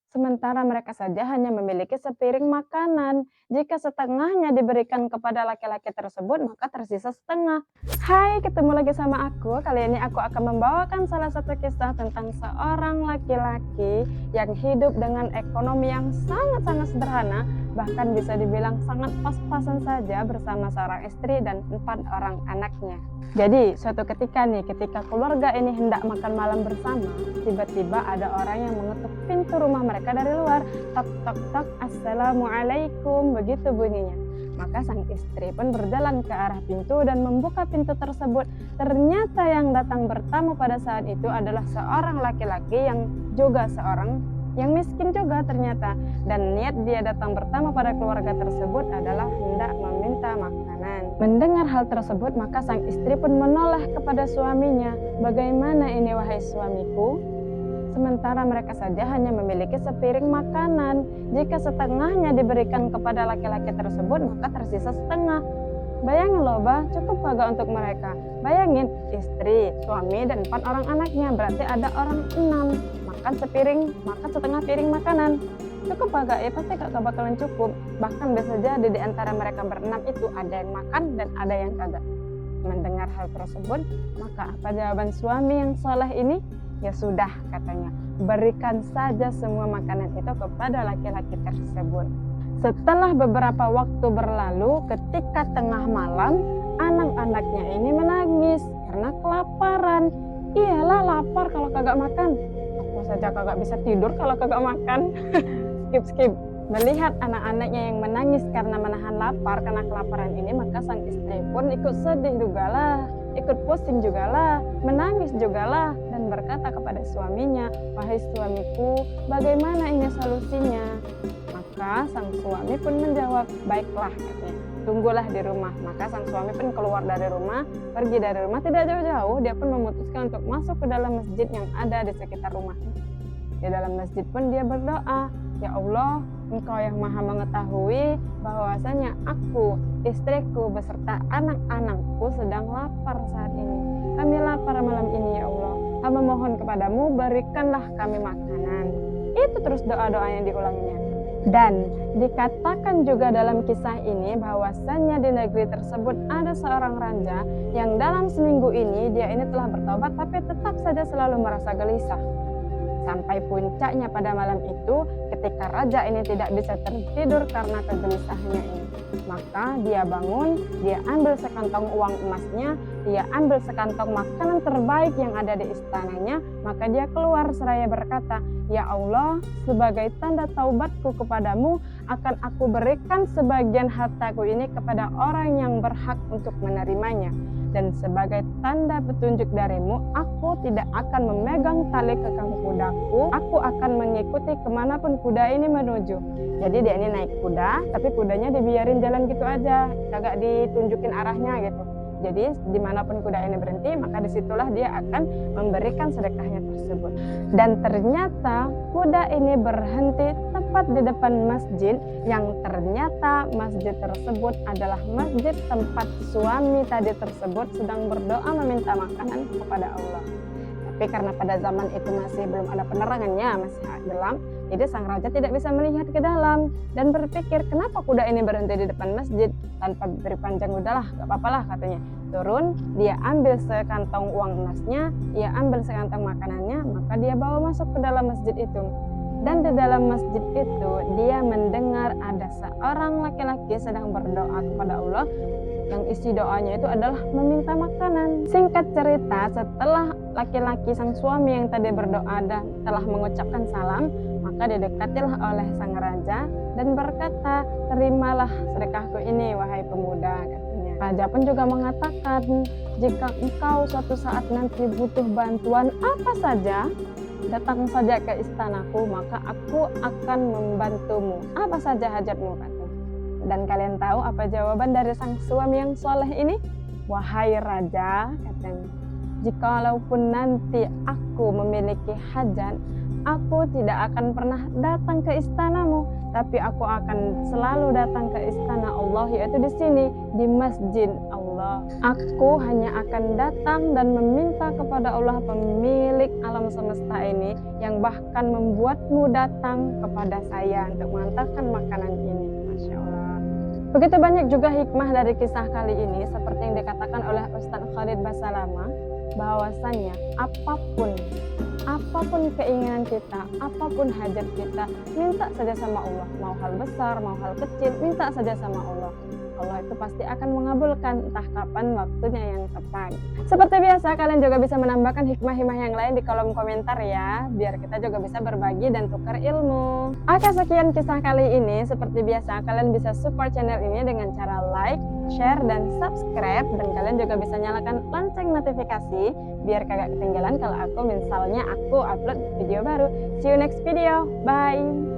Sementara mereka saja hanya memiliki sepiring makanan. Jika setengahnya diberikan kepada laki-laki tersebut, maka tersisa setengah. Hai, ketemu lagi sama aku. Kali ini aku akan membawakan salah satu kisah tentang seorang laki-laki yang hidup dengan ekonomi yang sangat-sangat sederhana, bahkan bisa dibilang sangat pas-pasan saja bersama seorang istri dan 4 orang anaknya. Jadi, suatu ketika ketika keluarga ini hendak makan malam bersama, tiba-tiba ada orang yang mengetuk pintu rumah mereka dari luar. Tok tok tok, assalamualaikum, begitu bunyinya. Maka sang istri pun berjalan ke arah pintu dan membuka pintu tersebut. Ternyata yang datang bertamu pada saat itu adalah seorang laki-laki yang juga seorang yang miskin juga ternyata. Dan niat dia datang bertamu pada keluarga tersebut adalah hendak meminta makanan. Mendengar hal tersebut, maka sang istri pun menoleh kepada suaminya. Bagaimana ini wahai suamiku? Sementara mereka saja hanya memiliki sepiring makanan. Jika setengahnya diberikan kepada laki-laki tersebut, maka tersisa setengah. Bayangin loh, cukup kagak untuk mereka? Bayangin, istri, suami, dan 4 orang anaknya, berarti ada orang 6. Makan setengah piring makanan. Cukup kagak? Ya pasti kagak bakalan cukup. Bahkan bisa jadi di antara mereka berenam itu ada yang makan dan ada yang kagak. Mendengar hal tersebut, maka apa jawaban suami yang soleh ini? Ya sudah, katanya, berikan saja semua makanan itu kepada laki-laki tersebut. Setelah beberapa waktu berlalu, ketika tengah malam, anak-anaknya ini menangis karena kelaparan. Iyalah, lapar kalau kagak makan. Aku saja kagak bisa tidur kalau kagak makan. Skip. Melihat anak-anaknya yang menangis karena menahan lapar karena kelaparan ini, maka sang istri pun ikut sedih juga lah, ikut pusing juga lah, menangis juga lah, dan berkata kepada suaminya, wahai suamiku, bagaimana ini solusinya? Maka sang suami pun menjawab, baiklah, katanya, tunggulah di rumah. Maka sang suami pun keluar dari rumah, pergi dari rumah tidak jauh-jauh. Dia pun memutuskan untuk masuk ke dalam masjid yang ada di sekitar rumahnya. Di dalam masjid pun dia berdoa, ya Allah, Engkau yang maha mengetahui bahwasanya aku, istriku, beserta anak-anakku sedang lapar saat ini. Kami lapar malam ini ya Allah. Hamba mohon kepadamu, berikanlah kami makanan. Itu terus doa-doa yang diulanginya. Dan dikatakan juga dalam kisah ini bahwasanya di negeri tersebut ada seorang raja yang dalam seminggu ini dia ini telah bertobat tapi tetap saja selalu merasa gelisah. Sampai puncaknya pada malam itu ketika raja ini tidak bisa tertidur karena kegelisahannya ini. Maka dia bangun, dia ambil sekantong uang emasnya, dia ambil sekantong makanan terbaik yang ada di istananya, maka dia keluar seraya berkata, ya Allah, sebagai tanda taubatku kepadamu, akan aku berikan sebagian hartaku ini kepada orang yang berhak untuk menerimanya. Dan sebagai tanda petunjuk darimu, aku tidak akan memegang tali kekang kudaku, aku akan mengikuti kemanapun kuda ini menuju. Jadi dia ini naik kuda, tapi kudanya dibiarin jalan gitu aja, kagak ditunjukin arahnya gitu. Jadi dimanapun kuda ini berhenti, maka disitulah dia akan memberikan sedekahnya tersebut. Dan ternyata kuda ini berhenti tepat di depan masjid, yang ternyata masjid tersebut adalah masjid tempat suami tadi tersebut sedang berdoa meminta makanan kepada Allah. Tapi karena pada zaman itu masih belum ada penerangannya, masih gelap, jadi sang raja tidak bisa melihat ke dalam dan berpikir, kenapa kuda ini berhenti di depan masjid tanpa berpanjang? Udahlah, gak apa-apa lah, katanya. Turun, dia ambil sekantong uang emasnya, dia ambil sekantong makanannya, maka dia bawa masuk ke dalam masjid itu. Dan di dalam masjid itu dia mendengar ada seorang laki-laki sedang berdoa kepada Allah, yang isi doanya itu adalah meminta makanan. Singkat cerita, setelah laki-laki sang suami yang tadi berdoa dan telah mengucapkan salam, maka didekatilah oleh sang raja dan berkata, terimalah sedekahku ini wahai pemuda, katanya. Raja pun juga mengatakan, jika engkau suatu saat nanti butuh bantuan apa saja, datang saja ke istanaku, maka aku akan membantumu. Apa saja hajatmu, katanya. Dan kalian tahu apa jawaban dari sang suami yang soleh ini? Wahai raja, katanya, jikalaupun nanti aku memiliki hajat, aku tidak akan pernah datang ke istanamu, tapi aku akan selalu datang ke istana Allah, yaitu di sini, di masjid Allah. Allah. Aku hanya akan datang dan meminta kepada Allah pemilik alam semesta ini yang bahkan membuatmu datang kepada saya untuk mengantarkan makanan ini. Masya Allah. Begitu banyak juga hikmah dari kisah kali ini, seperti yang dikatakan oleh Ustadz Khalid Basalamah, bahwasanya apapun keinginan kita, apapun hajat kita, minta saja sama Allah. Mau hal besar, mau hal kecil, minta saja sama Allah. Allah itu pasti akan mengabulkan, entah kapan waktunya yang tepat. Seperti biasa, kalian juga bisa menambahkan hikmah-hikmah yang lain di kolom komentar ya, biar kita juga bisa berbagi dan tukar ilmu. Oke, sekian kisah kali ini. Seperti biasa, kalian bisa support channel ini dengan cara like, share, dan subscribe. Dan kalian juga bisa nyalakan lonceng notifikasi, biar kagak ketinggalan kalau aku upload video baru. See you next video, bye!